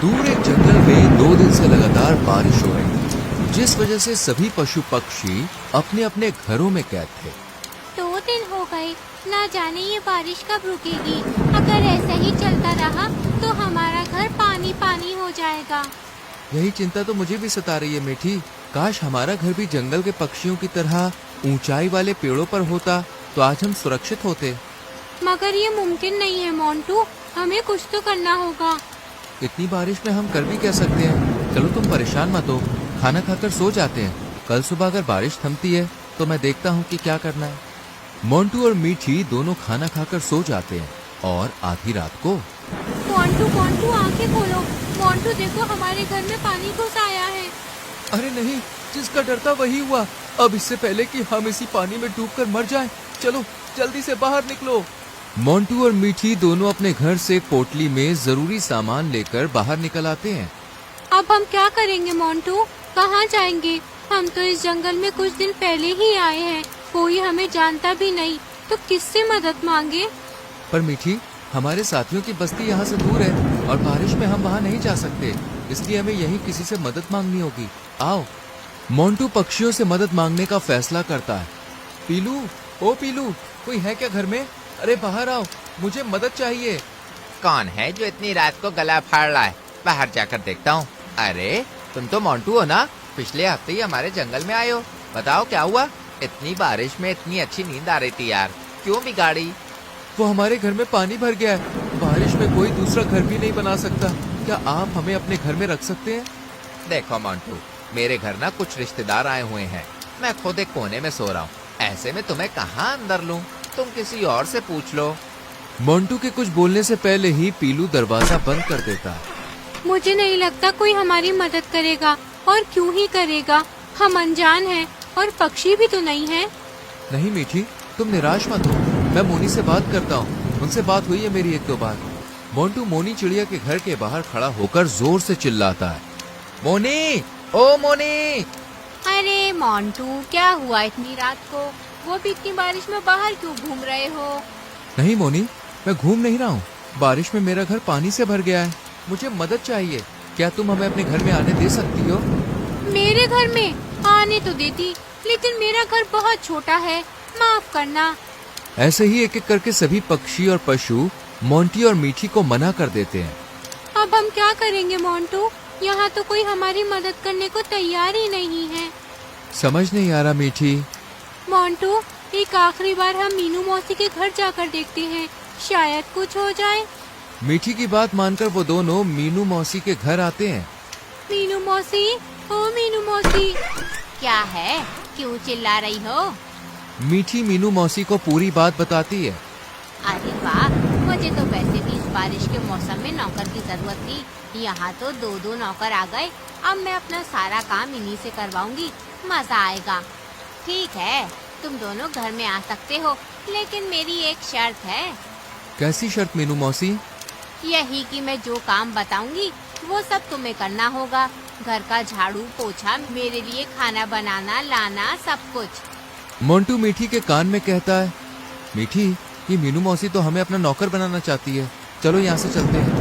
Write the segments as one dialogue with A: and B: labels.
A: दूर एक जंगल में 2 दिन से लगातार बारिश हो रही थी, जिस वजह से सभी पशु पक्षी अपने अपने घरों में कैद थे।
B: 2 दिन हो गए, ना जाने ये बारिश कब रुकेगी। अगर ऐसा ही चलता रहा तो हमारा घर पानी पानी हो जाएगा।
A: यही चिंता तो मुझे भी सता रही है मीठी। काश हमारा घर भी जंगल के पक्षियों की तरह ऊंचाई वाले पेड़ों पर होता तो आज हम सुरक्षित होते।
B: मगर ये मुमकिन नहीं है मोंटू, हमें कुछ तो करना होगा।
A: इतनी बारिश में हम कर भी क्या सकते हैं। चलो तुम परेशान मत हो, खाना खाकर सो जाते हैं। कल सुबह अगर बारिश थमती है तो मैं देखता हूँ कि क्या करना है। मोंटू और मीठी दोनों खाना खाकर सो जाते हैं और आधी रात को
B: मोंटू मोंटू आंखें खोलो। मोंटू देखो, हमारे घर में पानी घुस आया है।
A: अरे नहीं, जिसका डर था वही हुआ। अब इससे पहले कि हम इसी पानी में डूबकर मर जाएं, चलो जल्दी से बाहर निकलो। मोंटू और मीठी दोनों अपने घर से पोटली में जरूरी सामान लेकर बाहर निकल आते हैं।
B: अब हम क्या करेंगे मोंटू, कहाँ जाएंगे? हम तो इस जंगल में कुछ दिन पहले ही आए हैं, कोई हमें जानता भी नहीं, तो किससे मदद मांगे?
A: पर मीठी, हमारे साथियों की बस्ती यहाँ से दूर है और बारिश में हम वहाँ नहीं जा सकते, इसलिए हमें यहीं किसी से मदद मांगनी होगी। आओ। मोंटू पक्षियों से मदद मांगने का फैसला करता है। पीलू, ओ पीलू, कोई है क्या घर में? अरे बाहर आओ, मुझे मदद चाहिए।
C: कौन है जो इतनी रात को गला फाड़ रहा है? बाहर जाकर देखता हूँ। अरे तुम तो मोंटू हो ना? पिछले हफ्ते ही हमारे जंगल में आए हो। बताओ क्या हुआ? इतनी बारिश में इतनी अच्छी नींद आ रही थी यार, क्यों बिगाड़ी?
A: वो हमारे घर में पानी भर गया है। बारिश में कोई दूसरा घर भी नहीं बना सकता। क्या आप हमें अपने घर में रख सकते हैं?
C: देखो मोंटू, मेरे घर ना कुछ रिश्तेदार आए हुए हैं। मैं खुद एक कोने में सो रहा हूँ। ऐसे में तुम्हें कहाँ अंदर लूँ? तुम किसी और से पूछ लो।
A: मोंटू के कुछ बोलने से पहले ही पीलू दरवाजा बंद कर देता है।
B: मुझे नहीं लगता कोई हमारी मदद करेगा, और क्यों ही करेगा, हम अनजान हैं और पक्षी भी तो नहीं है।
A: नहीं मीठी, तुम निराश मत हो, मैं मोनी से बात करता हूँ। उनसे बात हुई है मेरी 1-2 बार। मोंटू मोनी चिड़िया के घर के बाहर खड़ा होकर जोर से चिल्लाता है।
C: मोनी, ओ मोनी!
B: अरे मोंटू, क्या हुआ इतनी रात को? वो भी इतनी बारिश में बाहर क्यों घूम रहे हो?
A: नहीं मोनी, मैं घूम नहीं रहा हूँ। बारिश में मेरा घर पानी से भर गया है, मुझे मदद चाहिए। क्या तुम हमें अपने घर में आने दे सकती हो?
B: मेरे घर में आने तो देती, लेकिन मेरा घर बहुत छोटा है, माफ करना।
A: ऐसे ही एक एक करके सभी पक्षी और पशु मोंटी और मीठी को मना कर देते हैं।
B: अब हम क्या करेंगे मोंटू? यहाँ तो कोई हमारी मदद करने को तैयार ही नहीं है।
A: समझ नहीं आ रहा मीठी।
B: मोंटू, एक आखिरी बार हम मीनू मौसी के घर जाकर देखते हैं, शायद कुछ हो जाए।
A: मीठी की बात मानकर वो दोनों मीनू मौसी के घर आते हैं।
B: मीनू मौसी, ओ मीनू मौसी। क्या है, क्यों चिल्ला रही हो?
A: मीठी मीनू मौसी को पूरी बात बताती है।
B: अरे वाह, मुझे तो वैसे भी इस बारिश के मौसम में नौकर की जरूरत थी। यहाँ तो 2-2 नौकर आ गए। अब मैं अपना सारा काम इन्हीं से करवाऊंगी, मजा आएगा। ठीक है, तुम दोनों घर में आ सकते हो, लेकिन मेरी एक शर्त है।
A: कैसी शर्त मीनू मौसी?
B: यही कि मैं जो काम बताऊंगी वो सब तुम्हें करना होगा। घर का झाड़ू पोछा, मेरे लिए खाना बनाना लाना, सब कुछ।
A: मोंटू मीठी के कान में कहता है। मीठी, ये मीनू मौसी तो हमें अपना नौकर बनाना चाहती है, चलो यहाँ से चलते हैं।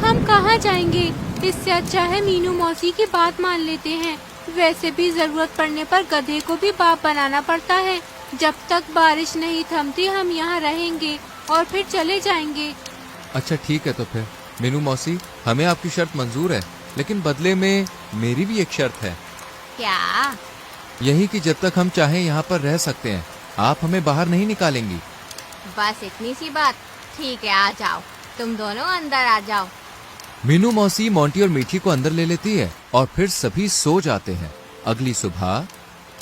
B: हम कहाँ जाएंगे? इससे अच्छा है मीनू मौसी की बात मान लेते हैं। वैसे भी जरूरत पड़ने पर गधे को भी बाप बनाना पड़ता है। जब तक बारिश नहीं थमती हम यहाँ रहेंगे और फिर चले जाएंगे।
A: अच्छा ठीक है, तो फिर मीनू मौसी, हमें आपकी शर्त मंजूर है, लेकिन बदले में मेरी भी एक शर्त है।
B: क्या?
A: यही कि जब तक हम चाहें यहाँ पर रह सकते हैं, आप हमें बाहर नहीं निकालेंगी।
B: बस इतनी सी बात? ठीक है, आ जाओ, तुम दोनों अंदर आ जाओ।
A: मीनू मौसी मोंटी और मीठी को अंदर ले लेती है और फिर सभी सो जाते हैं। अगली सुबह।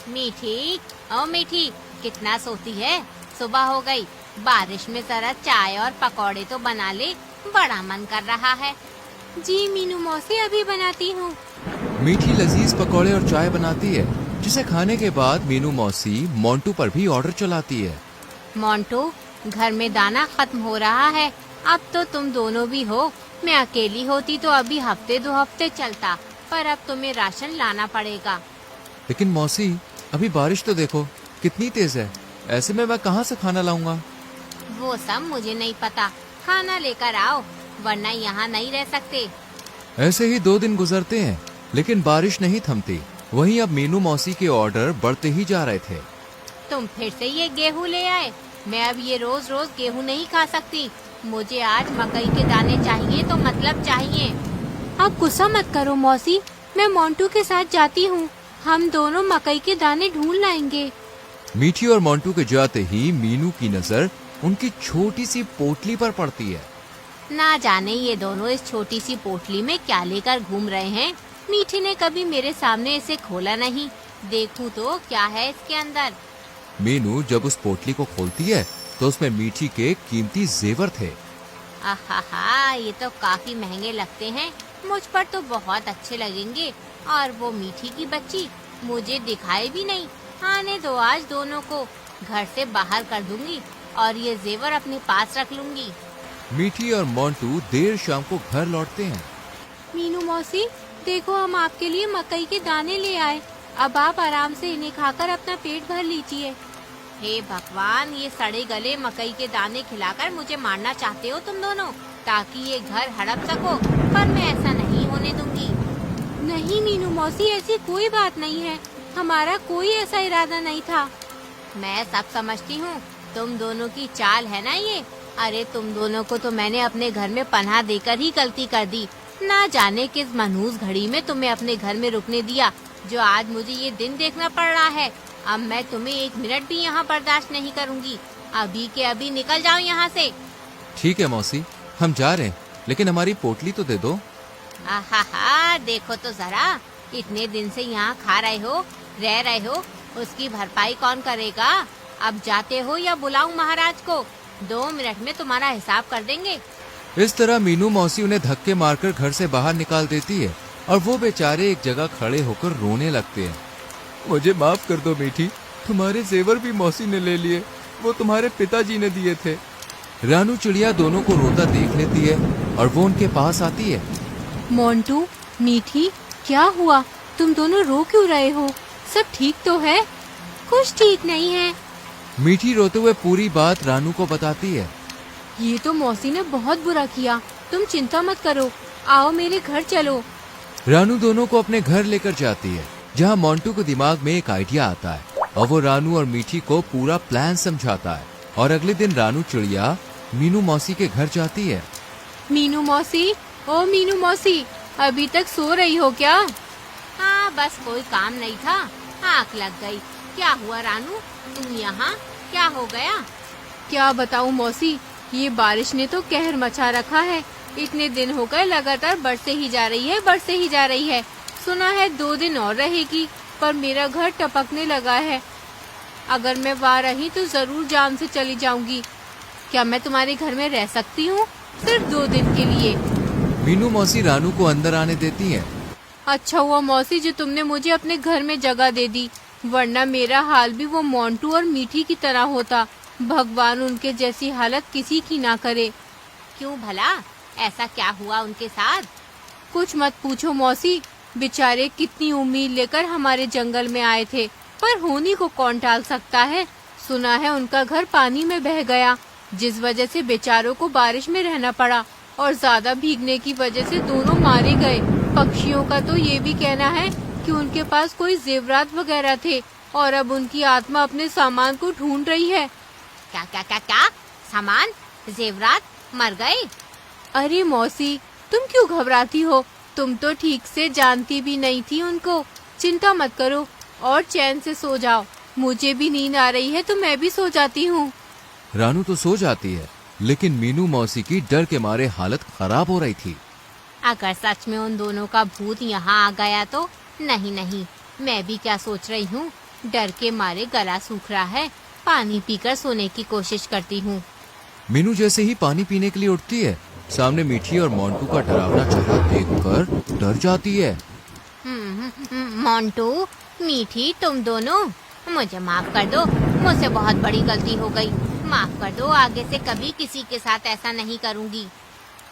B: मीठी, ओ मीठी, कितना सोती है? सुबह हो गई, बारिश में जरा चाय और पकौड़े तो बना ले, बड़ा मन कर रहा है। जी मीनू मौसी, अभी बनाती हूँ।
A: मीठी लजीज पकौड़े और चाय बनाती है, जिसे खाने के बाद मीनू मौसी मोंटू पर भी ऑर्डर चलाती है।
B: मोंटू, घर में दाना खत्म हो रहा है, अब तो तुम दोनों भी हो। मैं अकेली होती तो अभी 1-2 हफ्ते चलता, पर अब तुम्हें राशन लाना पड़ेगा।
A: लेकिन मौसी, अभी बारिश तो देखो कितनी तेज है, ऐसे में मैं कहाँ से खाना लाऊंगा?
B: वो सब मुझे नहीं पता, खाना लेकर आओ, वरना यहाँ नहीं रह सकते।
A: ऐसे ही 2 दिन गुजरते हैं, लेकिन बारिश नहीं थमती। वहीं अब मीनू मौसी के ऑर्डर बढ़ते ही जा रहे थे।
B: तुम फिर से ये गेहूं ले आए। मैं अब ये रोज रोज गेहूं नहीं खा सकती। मुझे आज मकई के दाने चाहिए तो मतलब चाहिए। आप गुस्सा मत करो मौसी, मैं मोंटू के साथ जाती हूँ। हम दोनों मकई के दाने ढूंढ लाएंगे।
A: मीठी और मोंटू के जाते ही मीनू की नजर उनकी छोटी सी पोटली पर पड़ती है।
B: ना जाने ये दोनों इस छोटी सी पोटली में क्या लेकर घूम रहे हैं। मीठी ने कभी मेरे सामने इसे खोला नहीं। देखूं तो क्या है इसके अंदर।
A: मीनू जब उस पोटली को खोलती है तो उसमें मीठी के कीमती जेवर थे।
B: आहा, ये तो काफी महंगे लगते हैं। मुझ पर तो बहुत अच्छे लगेंगे। और वो मीठी की बच्ची मुझे दिखाई भी नहीं। आने दो आज दोनों को, घर से बाहर कर दूंगी और ये जेवर अपने पास रख लूंगी।
A: मीठी और मोंटू देर शाम को घर लौटते हैं।
B: मीनू मौसी, देखो हम आपके लिए मकई के दाने ले आए। अब आप आराम से इन्हें खाकर अपना पेट भर लीजिए। हे भगवान, ये सड़े गले मकई के दाने खिलाकर मुझे मारना चाहते हो तुम दोनों, ताकि ये घर हड़प सको। पर मैं ऐसा नहीं होने दूंगी। नहीं मीनू मौसी, ऐसी कोई बात नहीं है। हमारा कोई ऐसा इरादा नहीं था। मैं सब समझती हूँ। तुम दोनों की चाल है ना ये। अरे तुम दोनों को तो मैंने अपने घर में पनाह देकर ही गलती कर दी। ना जाने किस मनहूस घड़ी में तुम्हें अपने घर में रुकने दिया, जो आज मुझे ये दिन देखना पड़ रहा है। अब मैं तुम्हें 1 मिनट भी यहाँ बर्दाश्त नहीं करूँगी। अभी के अभी निकल जाओ यहाँ से।
A: ठीक है मौसी, हम जा रहे हैं, लेकिन हमारी पोटली तो दे दो।
B: आहा, देखो तो जरा, इतने दिन से यहाँ खा रहे हो, रह रहे हो, उसकी भरपाई कौन करेगा। अब जाते हो या बुलाऊं महाराज को? 2 मिनट में तुम्हारा हिसाब कर देंगे।
A: इस तरह मीनू मौसी उन्हें धक्के मारकर घर से बाहर निकाल देती है और वो बेचारे एक जगह खड़े होकर रोने लगते हैं। मुझे माफ कर दो मीठी, तुम्हारे जेवर भी मौसी ने ले लिए। वो तुम्हारे पिताजी ने दिए थे। रानू चिड़िया दोनों को रोता देख लेती है और वो उनके पास आती है।
B: मोंटू, मीठी, क्या हुआ? तुम दोनों रो क्यों रहे हो? सब ठीक तो है? कुछ ठीक नहीं है।
A: मीठी रोते हुए पूरी बात रानू को बताती है।
B: ये तो मौसी ने बहुत बुरा किया। तुम चिंता मत करो, आओ मेरे घर चलो।
A: रानू दोनों को अपने घर लेकर जाती है, जहाँ मोंटू के दिमाग में एक आइडिया आता है और वो रानू और मीठी को पूरा प्लान समझाता है। और अगले दिन रानू चिड़िया मीनू मौसी के घर जाती है।
B: मीनू मौसी, ओ मीनू मौसी, अभी तक सो रही हो क्या? हाँ, बस कोई काम नहीं था, आँख लग गई। क्या हुआ रानू, तुम यहाँ? क्या हो गया? क्या बताऊँ मौसी, ये बारिश ने तो कहर मचा रखा है। इतने दिन हो गए लगातार बरसे ही जा रही है, बरसे ही जा रही है। सुना है 2 दिन और रहेगी, पर मेरा घर टपकने लगा है। अगर मैं वहाँ रही तो जरूर जान से चली जाऊंगी। क्या मैं तुम्हारे घर में रह सकती हूँ? सिर्फ 2 दिन के लिए।
A: मीनू मौसी रानू को अंदर आने देती है।
B: अच्छा हुआ मौसी जो तुमने मुझे अपने घर में जगह दे दी, वरना मेरा हाल भी वो मोंटू और मीठी की तरह होता। भगवान उनके जैसी हालत किसी की ना करे। क्यों भला, ऐसा क्या हुआ उनके साथ? कुछ मत पूछो मौसी, बेचारे कितनी उम्मीद लेकर हमारे जंगल में आए थे, पर होनी को कौन टाल सकता है। सुना है उनका घर पानी में बह गया, जिस वजह से बेचारों को बारिश में रहना पड़ा और ज्यादा भीगने की वजह से दोनों मारे गए। पक्षियों का तो ये भी कहना है कि उनके पास कोई जेवरात वगैरह थे और अब उनकी आत्मा अपने सामान को ढूंढ रही है। क्या क्या क्या क्या? सामान, जेवरात मर गए? अरे मौसी, तुम क्यों घबराती हो? तुम तो ठीक से जानती भी नहीं थी उनको। चिंता मत करो और चैन से सो जाओ। मुझे भी नींद आ रही है तो मैं भी सो जाती हूँ।
A: रानू तो सो जाती है, लेकिन मीनू मौसी की डर के मारे हालत खराब हो रही थी।
B: अगर सच में उन दोनों का भूत यहाँ आ गया तो? नहीं, मैं भी क्या सोच रही हूँ, डर के मारे गला सूख रहा है, पानी पीकर सोने की कोशिश करती हूँ।
A: मीनू जैसे ही पानी पीने के लिए उठती है, सामने मीठी और मोंटू का डरावना चेहरा देखकर डर जाती है।
B: मोंटू, मीठी, तुम दोनों मुझे माफ कर दो। मुझसे बहुत बड़ी गलती हो गई। माफ कर दो, आगे से कभी किसी के साथ ऐसा नहीं करूँगी।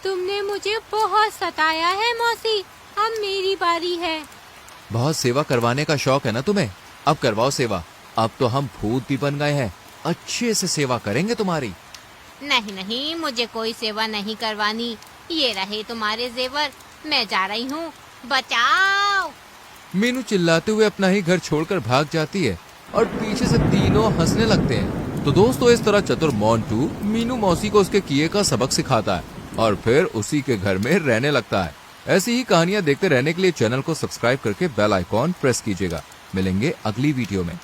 B: तुमने मुझे बहुत सताया है मौसी, अब मेरी बारी है।
A: बहुत सेवा करवाने का शौक है ना तुम्हें? अब करवाओ सेवा। अब तो हम भूत भी बन गए हैं, अच्छे से सेवा करेंगे तुम्हारी।
B: नहीं, मुझे कोई सेवा नहीं करवानी। ये रहे तुम्हारे जेवर, मैं जा रही हूँ, बचाओ।
A: मीनू चिल्लाते हुए अपना ही घर छोड़कर भाग जाती है और पीछे से तीनों हंसने लगते हैं। तो दोस्तों, इस तरह चतुर मोंटू मीनू मौसी को उसके किए का सबक सिखाता है और फिर उसी के घर में रहने लगता है। ऐसी ही कहानियां देखते रहने के लिए चैनल को सब्सक्राइब करके बेल आइकॉन प्रेस कीजिएगा। मिलेंगे अगली वीडियो में।